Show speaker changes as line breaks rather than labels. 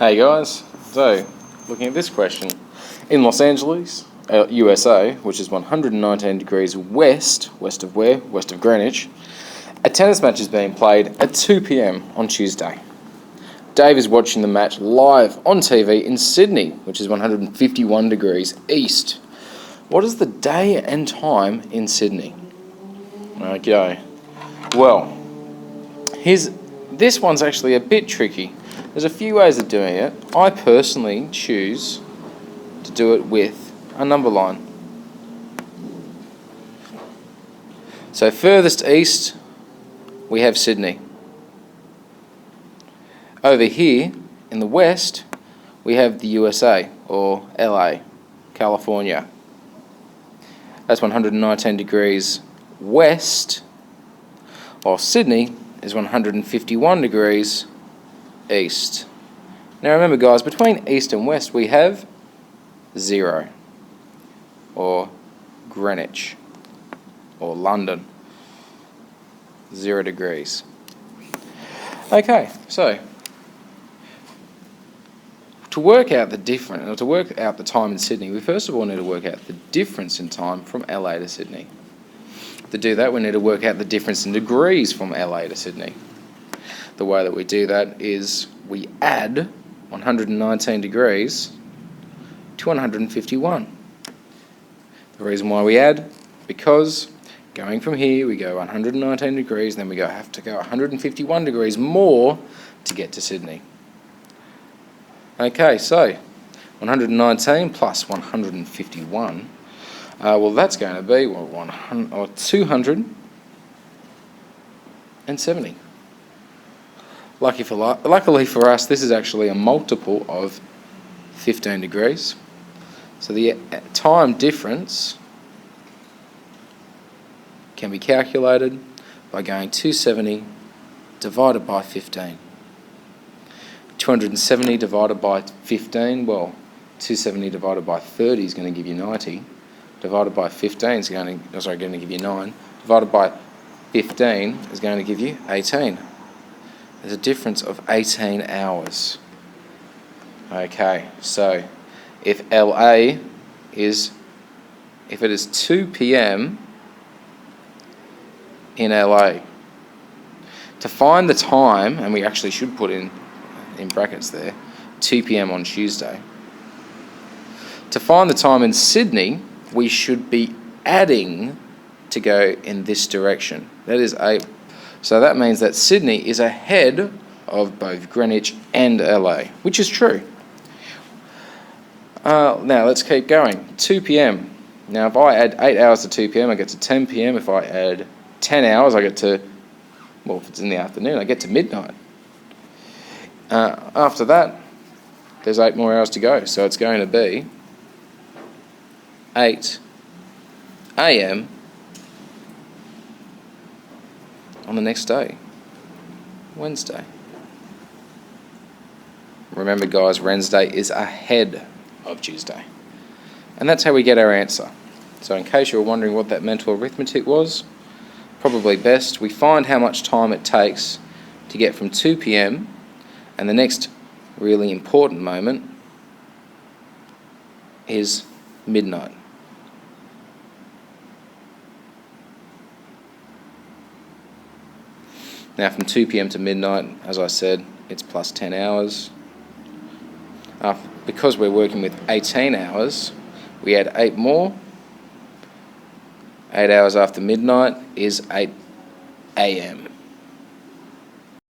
Hey guys, so looking at this question. In Los Angeles, USA, which is 119 degrees west of where? West of Greenwich, a tennis match is being played at 2 p.m. on Tuesday. Dave is watching the match live on TV in Sydney, which is 151 degrees east. What is the day and time in Sydney? Okay, well, this one's actually a bit tricky. There's a few ways of doing it. I personally choose to do it with a number line. So furthest east, we have Sydney. Over here, in the west, we have the USA, or LA, California. That's 119 degrees west, while Sydney is 151 degrees east. Now remember guys, between east and west we have 0, or Greenwich, or London, 0 degrees. Okay, so to work out the time in Sydney, we first of all need to work out the difference in time from LA to Sydney. To do that, we need to work out the difference in degrees from LA to Sydney. The way that we do that is we add 119 degrees to 151. The reason why we add, because going from here we go 119 degrees, then we have to go 151 degrees more to get to Sydney. Okay, so 119 plus 151, well that's going to be 270. Luckily for us, this is actually a multiple of 15 degrees. So the time difference can be calculated by going 270 divided by 15. 270 divided by 15, well, 270 divided by 30 is going to give you 90. Divided by 15 is going to give you 9. Divided by 15 is going to give you 18. There's a difference of 18 hours. Okay, so if it is 2 p.m. in LA, to find the time, and we actually should put in brackets there, 2 p.m. on Tuesday. To find the time in Sydney, we should be adding to go in this direction. So that means that Sydney is ahead of both Greenwich and LA, which is true. Now let's keep going. 2 p.m. Now if I add 8 hours to 2 p.m, I get to 10 p.m. If I add 10 hours, I get to, well, if it's in the afternoon, I get to midnight. After that, there's 8 more hours to go, so it's going to be 8 a.m. on the next day, Wednesday. Remember guys, Wednesday is ahead of Tuesday. And that's how we get our answer. So in case you were wondering what that mental arithmetic was, probably best we find how much time it takes to get from 2 p.m. and the next really important moment is midnight. Now from 2 p.m. to midnight, as I said, it's plus 10 hours. Because we're working with 18 hours, we add 8 more. 8 hours after midnight is 8 a.m.